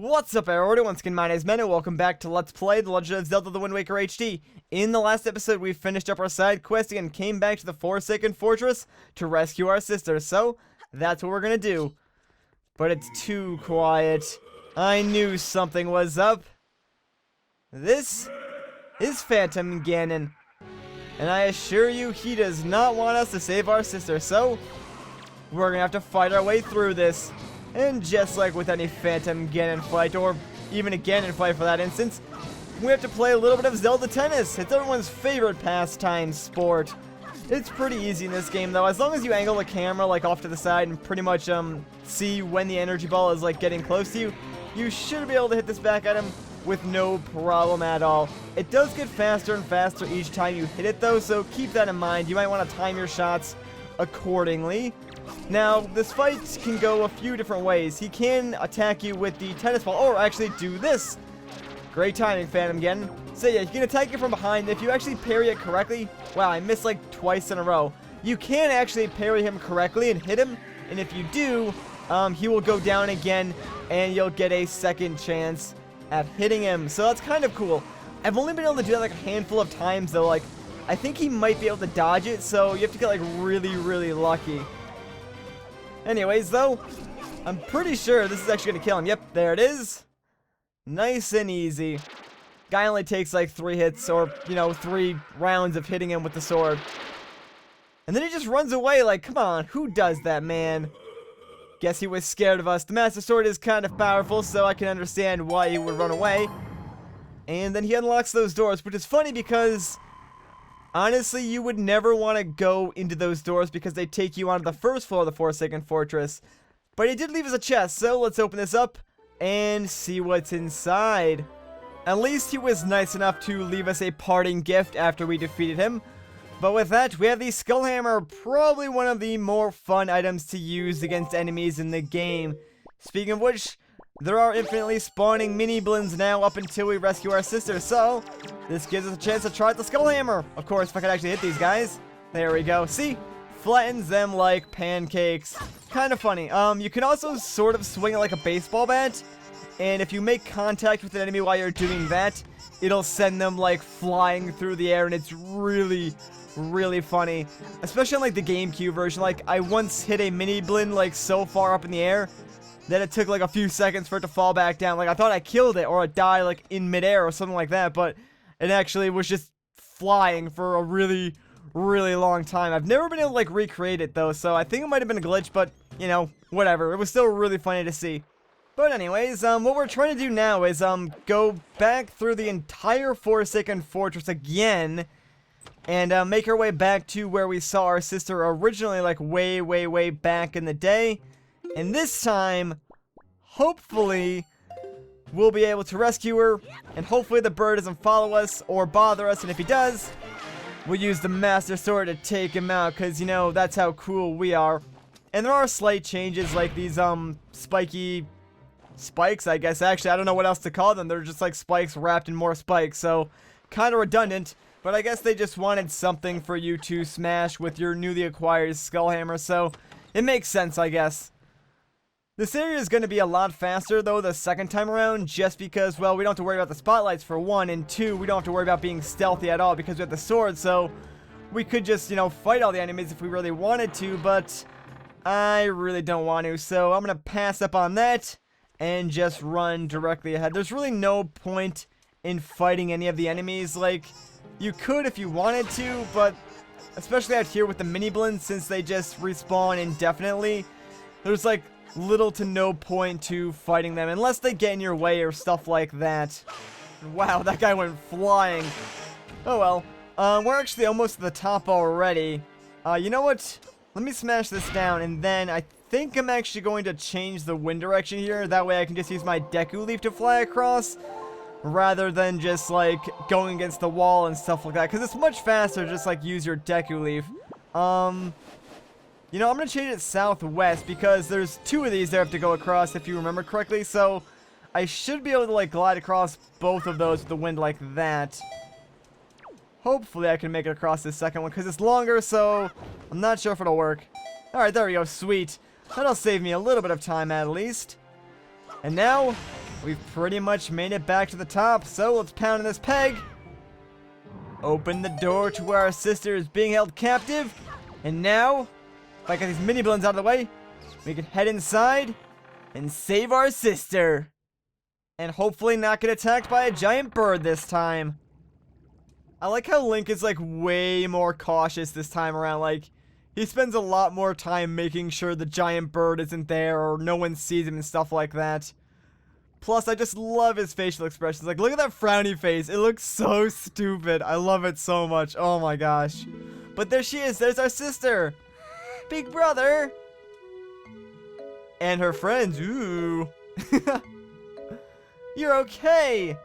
What's up everybody, once again my name is Men and welcome back to Let's Play The Legend of Zelda The Wind Waker HD. In the last episode we finished up our side quest and came back to the Forsaken Fortress to rescue our sister, so that's what we're gonna do. But it's too quiet. I knew something was up. This is Phantom Ganon, and I assure you he does not want us to save our sister, so we're gonna have to fight our way through this. And just like with any Phantom Ganon fight, or even a Ganon fight for that instance, we have to play a little bit of Zelda tennis. It's everyone's favorite pastime sport. It's pretty easy in this game though, as long as you angle the camera like off to the side and pretty much see when the energy ball is like getting close to you, you should be able to hit this back at him with no problem at all. It does get faster and faster each time you hit it though, so keep that in mind. You might want to time your shots accordingly. Now, this fight can go a few different ways. He can attack you with the tennis ball, or actually do this. Great timing, Phantom Ganon. So yeah, he can attack you from behind. If you actually parry it correctly, wow, I missed like twice in a row. You can actually parry him correctly and hit him, and if you do, he will go down again, and you'll get a second chance at hitting him. So that's kind of cool. I've only been able to do that like a handful of times though. Like, I think he might be able to dodge it, so you have to get like really lucky. Anyways, though, I'm pretty sure this is actually going to kill him. Yep, there it is. Nice and easy. Guy only takes like 3 hits, or, 3 rounds of hitting him with the sword. And then he just runs away like, come on, who does that, man? Guess he was scared of us. The Master Sword is kind of powerful, so I can understand why he would run away. And then he unlocks those doors, which is funny because honestly, you would never want to go into those doors because they take you onto the first floor of the Forsaken Fortress. But he did leave us a chest, so let's open this up and see what's inside. At least he was nice enough to leave us a parting gift after we defeated him. But with that, we have the Skull Hammer, probably one of the more fun items to use against enemies in the game. Speaking of which, there are infinitely spawning mini-blins now up until we rescue our sister, so this gives us a chance to try out the Skull Hammer. Of course, if I could actually hit these guys. There we go. See? Flattens them like pancakes. Kind of funny. You can also sort of swing it like a baseball bat, and if you make contact with an enemy while you're doing that, it'll send them like flying through the air, and it's really funny. Especially on like the GameCube version. Like, I once hit a mini-blin like so far up in the air that it took like a few seconds for it to fall back down. Like, I thought I killed it or it died like in midair or something like that, but it actually was just flying for a really long time. I've never been able to like recreate it though, so I think it might have been a glitch, but whatever. It was still really funny to see. But anyways, what we're trying to do now is go back through the entire Forsaken Fortress again and make our way back to where we saw our sister originally, like way back in the day. And this time, hopefully, we'll be able to rescue her, and hopefully the bird doesn't follow us or bother us, and if he does, we'll use the Master Sword to take him out, because, that's how cool we are. And there are slight changes, like these, spiky spikes, I guess. Actually, I don't know what else to call them. They're just like spikes wrapped in more spikes, so kind of redundant, but I guess they just wanted something for you to smash with your newly acquired Skull Hammer, so it makes sense, I guess. This area is going to be a lot faster, though, the second time around, just because, well, we don't have to worry about the spotlights, for one, and two, we don't have to worry about being stealthy at all, because we have the sword, so we could just, fight all the enemies if we really wanted to, but I really don't want to, so I'm going to pass up on that, and just run directly ahead. There's really no point in fighting any of the enemies. Like, you could if you wanted to, but especially out here with the mini-blins, since they just respawn indefinitely, there's, like, little to no point to fighting them unless they get in your way or stuff like that. Wow, that guy went flying. Oh well. We're actually almost at the top already. You know what? Let me smash this down, and then I think I'm actually going to change the wind direction here. That way I can just use my Deku Leaf to fly across, rather than just like going against the wall and stuff like that, because it's much faster to just like use your Deku Leaf. I'm going to change it southwest because there's 2 of these that I have to go across if you remember correctly. So I should be able to like glide across both of those with the wind like that. Hopefully I can make it across this second one because it's longer, so I'm not sure if it'll work. Alright, there we go. Sweet. That'll save me a little bit of time at least. And now, we've pretty much made it back to the top, so let's pound on this peg. Open the door to where our sister is being held captive. And now, if I get these mini balloons out of the way, we can head inside and save our sister. And hopefully not get attacked by a giant bird this time. I like how Link is like way more cautious this time around. Like, he spends a lot more time making sure the giant bird isn't there or no one sees him and stuff like that. Plus, I just love his facial expressions. Like, look at that frowny face. It looks so stupid. I love it so much. Oh my gosh. But there she is. There's our sister. Big brother. And her friends. Ooh. You're okay.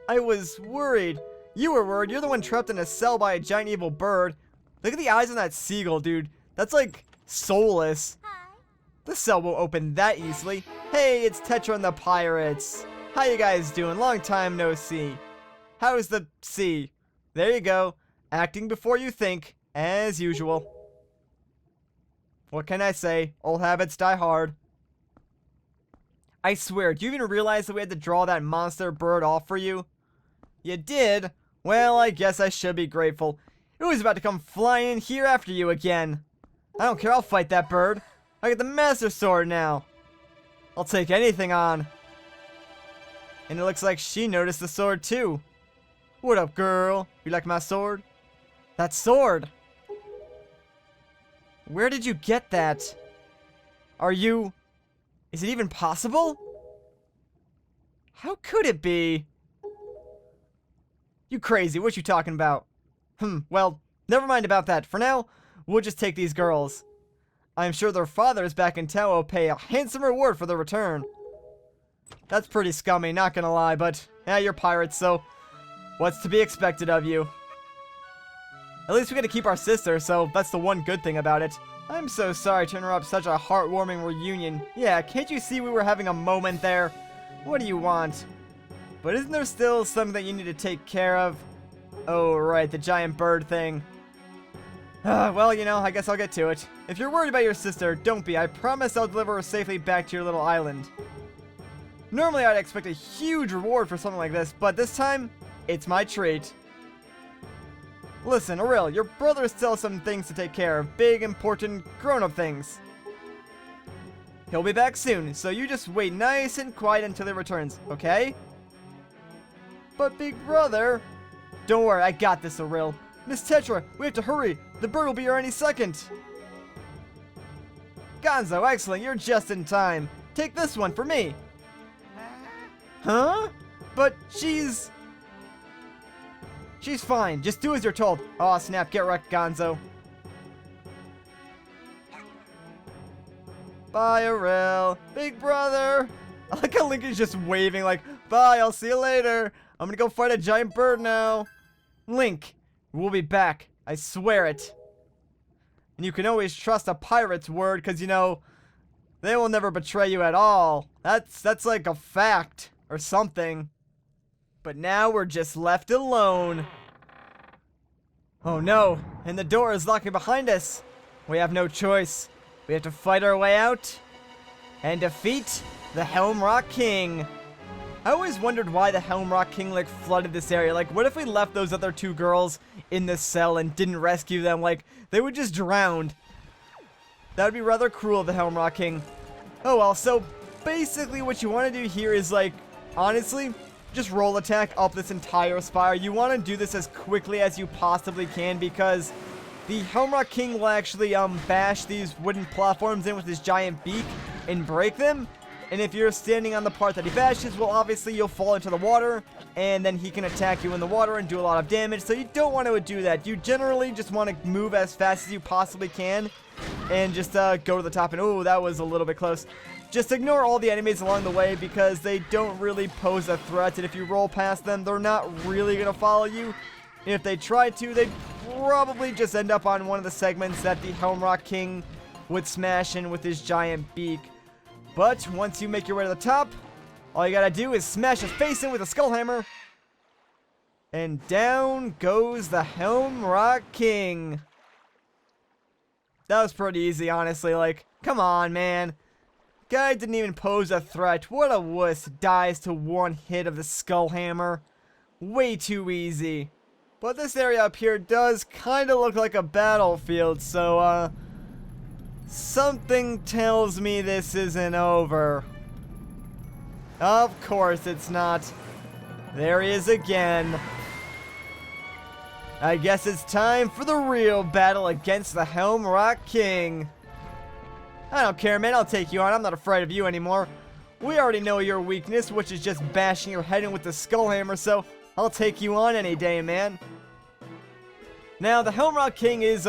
I was worried. You were worried. You're the one trapped in a cell by a giant evil bird. Look at the eyes on that seagull, dude. That's like soulless. The cell won't open that easily. Hey, it's Tetra and the Pirates. How you guys doing? Long time no see. How's the sea? There you go. Acting before you think, as usual. What can I say? Old habits die hard. I swear, do you even realize that we had to draw that monster bird off for you? You did? Well, I guess I should be grateful. It was about to come flying in here after you again. I don't care, I'll fight that bird. I get the Master Sword now. I'll take anything on. And it looks like she noticed the sword too. What up, girl? You like my sword? That sword! Where did you get that? Are you... Is it even possible? How could it be? You crazy, what you talking about? Well, never mind about that. For now, we'll just take these girls. I'm sure their fathers back in town will pay a handsome reward for their return. That's pretty scummy, not gonna lie, but yeah, you're pirates, so what's to be expected of you? At least we get to keep our sister, so that's the one good thing about it. I'm so sorry to interrupt such a heartwarming reunion. Yeah, can't you see we were having a moment there? What do you want? But isn't there still something that you need to take care of? Oh, right, the giant bird thing. Well, you know, I guess I'll get to it. If you're worried about your sister, don't be. I promise I'll deliver her safely back to your little island. Normally, I'd expect a huge reward for something like this, but this time, it's my treat. Listen, Auril, your brother still has some things to take care of. Big, important, grown-up things. He'll be back soon, so you just wait nice and quiet until he returns, okay? But big brother... Don't worry, I got this, Auril. Miss Tetra, we have to hurry. The bird will be here any second. Gonzo, excellent, you're just in time. Take this one for me. Huh? But she's fine. Just do as you're told. Aw, snap, get wrecked, Gonzo. Bye, Auril. Big brother. I like how Link is just waving like, bye, I'll see you later. I'm gonna go fight a giant bird now. Link, we'll be back. I swear it. And you can always trust a pirate's word, because, you know, they will never betray you at all. That's like a fact or something. But now we're just left alone. Oh no, and the door is locking behind us. We have no choice. We have to fight our way out and defeat the Helmaroc King. I always wondered why the Helmaroc King, like, flooded this area. Like, what if we left those other two girls in this cell and didn't rescue them? Like, they would just drown. That would be rather cruel of the Helmaroc King. Oh well, so basically what you want to do here is, like, honestly, just roll attack up this entire spire. You want to do this as quickly as you possibly can because the Helmaroc King will actually bash these wooden platforms in with his giant beak and break them. And if you're standing on the part that he bashes, well, obviously you'll fall into the water, and then he can attack you in the water and do a lot of damage, so you don't want to do that. You generally just want to move as fast as you possibly can, and just go to the top, and oh, that was a little bit close. Just ignore all the enemies along the way, because they don't really pose a threat, and if you roll past them, they're not really going to follow you. And if they try to, they'd probably just end up on one of the segments that the Helmaroc King would smash in with his giant beak. But once you make your way to the top, all you gotta do is smash his face in with a skull hammer. And down goes the Helmaroc King. That was pretty easy, honestly. Like, come on, man. Guy didn't even pose a threat. What a wuss. Dies to one hit of the skull hammer. Way too easy. But this area up here does kind of look like a battlefield, so, something tells me this isn't over. Of course it's not. There he is again. I guess it's time for the real battle against the Helmaroc King. I don't care, man. I'll take you on. I'm not afraid of you anymore. We already know your weakness, which is just bashing your head in with the skull hammer, so I'll take you on any day, man. Now, the Helmaroc King is,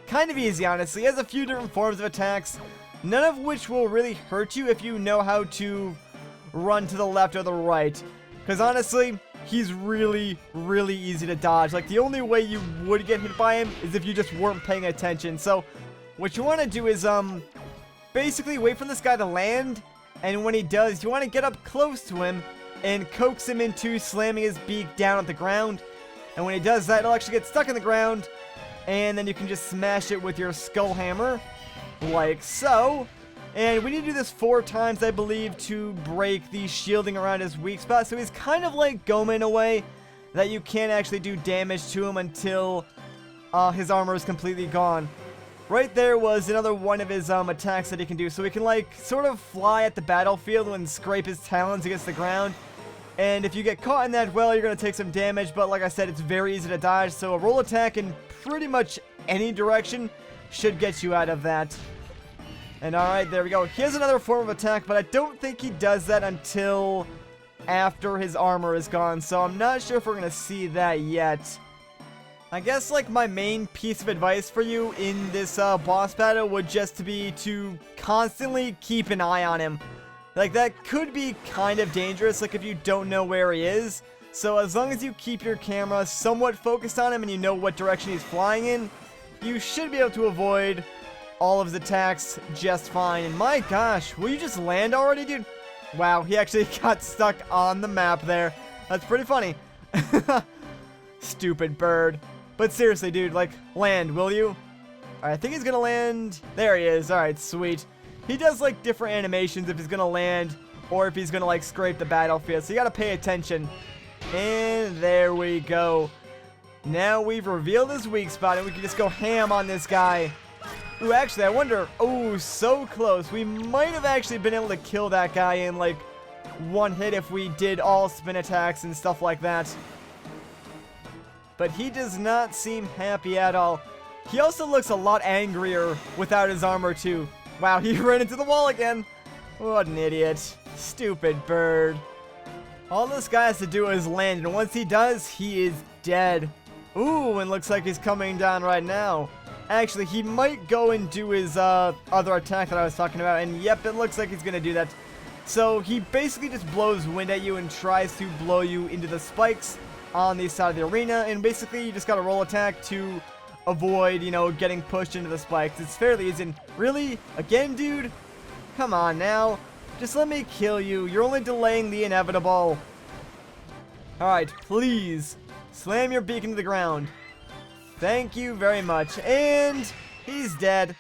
kind of easy, honestly. He has a few different forms of attacks, none of which will really hurt you if you know how to run to the left or the right. Because, honestly, he's really, really easy to dodge. Like, the only way you would get hit by him is if you just weren't paying attention. So, what you want to do is, basically wait for this guy to land, and when he does, you want to get up close to him and coax him into slamming his beak down at the ground. And when he does that, it'll actually get stuck in the ground, and then you can just smash it with your skull hammer, like so. And we need to do this 4 times, I believe, to break the shielding around his weak spot. So he's kind of like Goma in a way, that you can't actually do damage to him until his armor is completely gone. Right there was another one of his attacks that he can do. So he can, like, sort of fly at the battlefield and scrape his talons against the ground. And if you get caught in that, well, you're going to take some damage. But like I said, it's very easy to dodge. So a roll attack in pretty much any direction should get you out of that. And alright, there we go. He has another form of attack, but I don't think he does that until after his armor is gone. So I'm not sure if we're going to see that yet. I guess, like, my main piece of advice for you in this boss battle would just be to constantly keep an eye on him. Like, that could be kind of dangerous, like, if you don't know where he is. So as long as you keep your camera somewhat focused on him and you know what direction he's flying in, you should be able to avoid all of his attacks just fine. And my gosh, will you just land already, dude? Wow, he actually got stuck on the map there. That's pretty funny. Stupid bird. But seriously, dude, like, land, will you? Alright, I think he's gonna land. There he is. Alright, sweet. He does, like, different animations if he's gonna land or if he's gonna, like, scrape the battlefield. So you gotta pay attention. And there we go. Now we've revealed his weak spot and we can just go ham on this guy. Ooh, actually, I wonder. Oh, so close. We might have actually been able to kill that guy in, like, one hit if we did all spin attacks and stuff like that. But he does not seem happy at all. He also looks a lot angrier without his armor, too. Wow, he ran into the wall again. What an idiot. Stupid bird. All this guy has to do is land, and once he does, he is dead. Ooh, and looks like he's coming down right now. Actually, he might go and do his other attack that I was talking about, and yep, it looks like he's going to do that. So he basically just blows wind at you and tries to blow you into the spikes on the side of the arena, and basically you just got to roll attack to avoid, you know, getting pushed into the spikes. It's fairly easy. Really? Again, dude? Come on now. Just let me kill you. You're only delaying the inevitable. Alright, please. Slam your beak into the ground. Thank you very much. And he's dead.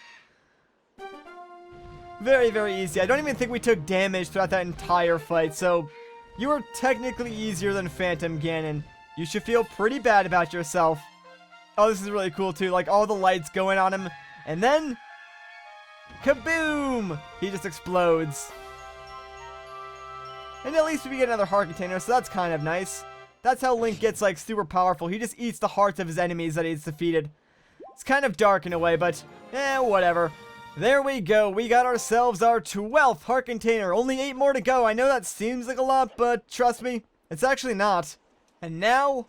Very, very easy. I don't even think we took damage throughout that entire fight, so you were technically easier than Phantom Ganon. You should feel pretty bad about yourself. Oh, this is really cool, too. Like, all the lights going on him. And then, kaboom! He just explodes. And at least we get another heart container, so that's kind of nice. That's how Link gets, like, super powerful. He just eats the hearts of his enemies that he's defeated. It's kind of dark in a way, but, whatever. There we go. We got ourselves our 12th heart container. Only 8 more to go. I know that seems like a lot, but trust me, it's actually not. And now,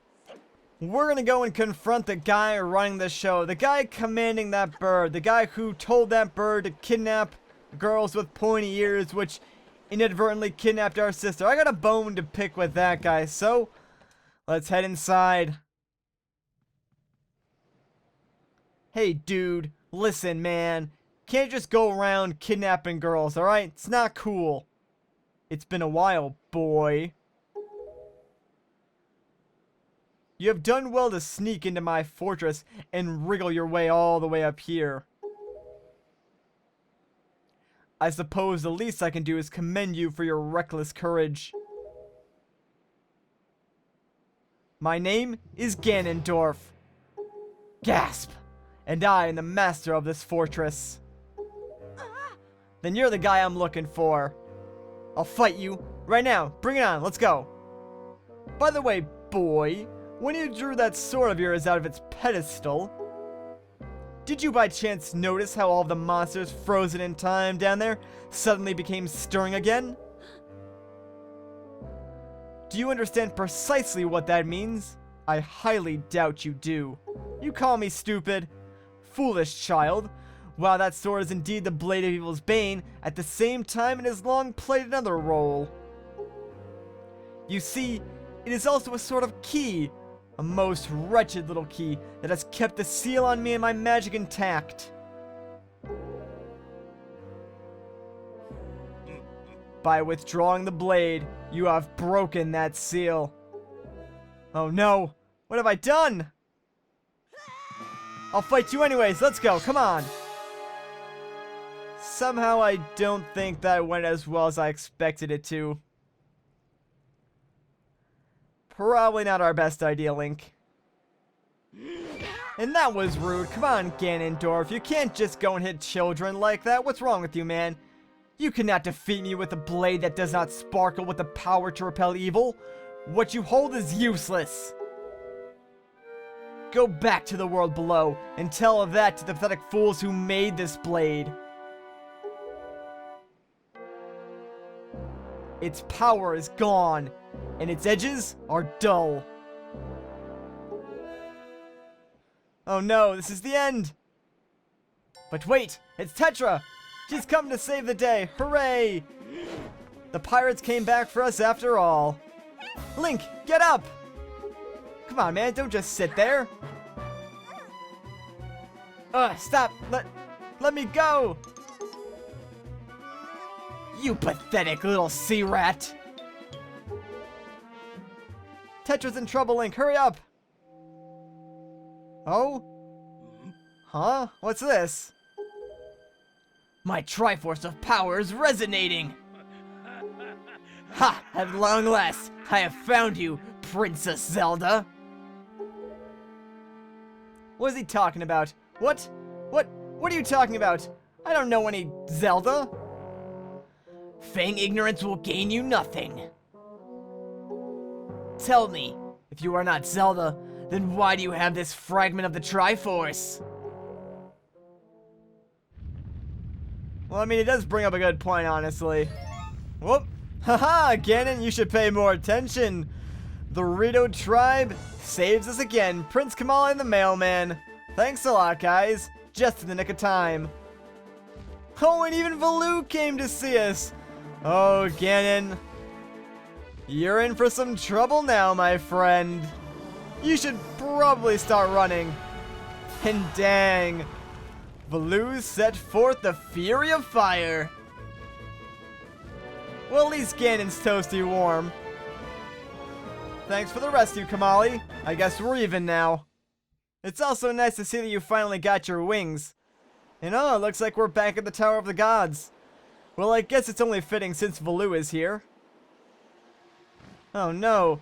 we're going to go and confront the guy running the show. The guy commanding that bird. The guy who told that bird to kidnap girls with pointy ears, which inadvertently kidnapped our sister. I got a bone to pick with that guy, so let's head inside. Hey, dude, listen, man. Can't just go around kidnapping girls, alright? It's not cool. It's been a while, boy. You have done well to sneak into my fortress and wriggle your way all the way up here. I suppose the least I can do is commend you for your reckless courage. My name is Ganondorf. Gasp! And I am the master of this fortress. Then you're the guy I'm looking for. I'll fight you right now. Bring it on. Let's go. By the way, boy, when you drew that sword of yours out of its pedestal, did you by chance notice how all of the monsters frozen in time down there suddenly became stirring again? Do you understand precisely what that means? I highly doubt you do. You call me stupid? Foolish child. While that sword is indeed the blade of evil's bane, at the same time it has long played another role. You see, it is also a sort of key, a most wretched little key that has kept the seal on me and my magic intact. By withdrawing the blade, you have broken that seal. Oh no, what have I done? I'll fight you anyways, let's go, come on. Somehow I don't think that went as well as I expected it to. Probably not our best idea, Link. And that was rude. Come on, Ganondorf. You can't just go and hit children like that. What's wrong with you, man? You cannot defeat me with a blade that does not sparkle with the power to repel evil. What you hold is useless. Go back to the world below and tell that to the pathetic fools who made this blade. Its power is gone, and its edges are dull. Oh no, this is the end! But wait, it's Tetra! She's come to save the day, hooray! The pirates came back for us after all. Link, get up! Come on, man, don't just sit there. Stop! Let me go! You pathetic little sea rat! Tetra's in trouble, Link, hurry up! Oh? Huh? What's this? My Triforce of power is resonating! Ha! At long last, I have found you, Princess Zelda! What is he talking about? What are you talking about? I don't know any Zelda! Feigning ignorance will gain you nothing. Tell me, if you are not Zelda, then why do you have this fragment of the Triforce? Well, I mean, it does bring up a good point, honestly. Whoop! Haha, Ganon, you should pay more attention. The Rito tribe saves us again. Prince Kamal and the mailman. Thanks a lot, guys. Just in the nick of time. Oh, and even Valoo came to see us. Oh, Ganon. You're in for some trouble now, my friend. You should probably start running. And dang, Valoo set forth the fury of fire. Well, at least Ganon's toasty warm. Thanks for the rescue, Kamali. I guess we're even now. It's also nice to see that you finally got your wings. And oh, it looks like we're back at the Tower of the Gods. Well, I guess it's only fitting since Valoo is here. Oh no.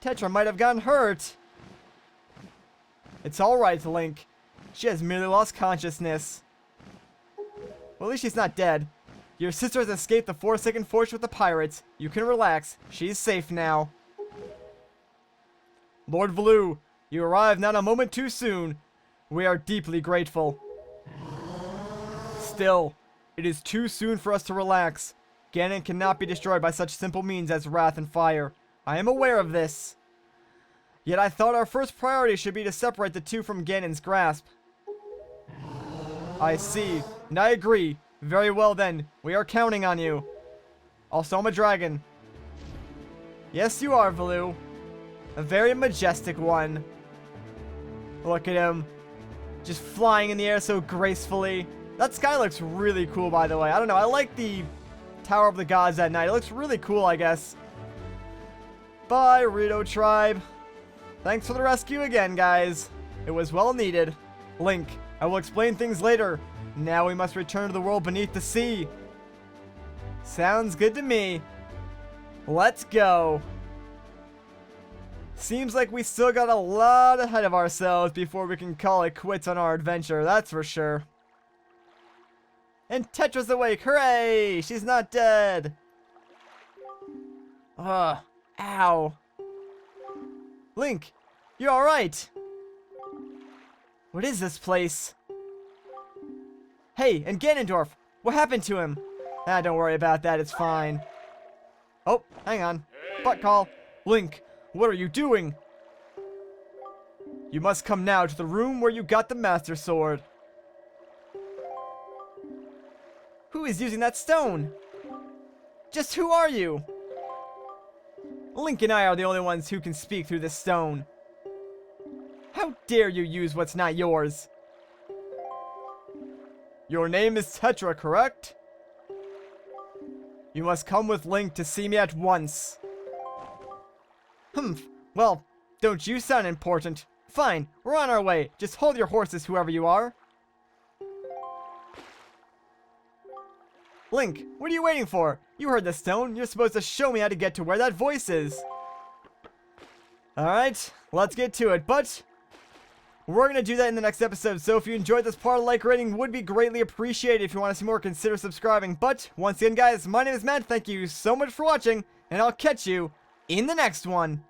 Tetra might have gotten hurt. It's alright, Link. She has merely lost consciousness. Well, at least she's not dead. Your sister has escaped the Forsaken Fortress with the pirates. You can relax. She's safe now. Lord Valoo, you arrived not a moment too soon. We are deeply grateful. Still, it is too soon for us to relax. Ganon cannot be destroyed by such simple means as wrath and fire. I am aware of this. Yet I thought our first priority should be to separate the two from Ganon's grasp. I see, and I agree. Very well then, we are counting on you. Also, I'm a dragon. Yes, you are, Valoo. A very majestic one. Look at him. Just flying in the air so gracefully. That sky looks really cool, by the way. I don't know, I like the Tower of the Gods at night. It looks really cool, I guess. Bye, Rito tribe. Thanks for the rescue again, guys. It was well needed. Link, I will explain things later. Now we must return to the world beneath the sea. Sounds good to me. Let's go. Seems like we still got a lot ahead of ourselves before we can call it quits on our adventure, that's for sure. And Tetra's awake, hooray! She's not dead. Ugh, ow. Link, you alright? What is this place? Hey, and Ganondorf, what happened to him? Ah, don't worry about that, it's fine. Oh, hang on. Butt call. Link, what are you doing? You must come now to the room where you got the Master Sword. Who is using that stone? Just who are you? Link and I are the only ones who can speak through this stone. How dare you use what's not yours? Your name is Tetra, correct? You must come with Link to see me at once. Humph, well, don't you sound important. Fine, we're on our way. Just hold your horses, whoever you are. Link, what are you waiting for? You heard the stone. You're supposed to show me how to get to where that voice is. Alright, let's get to it, but we're going to do that in the next episode, so if you enjoyed this part, a like rating would be greatly appreciated. If you want to see more, consider subscribing. But, once again guys, my name is Matt, thank you so much for watching, and I'll catch you in the next one.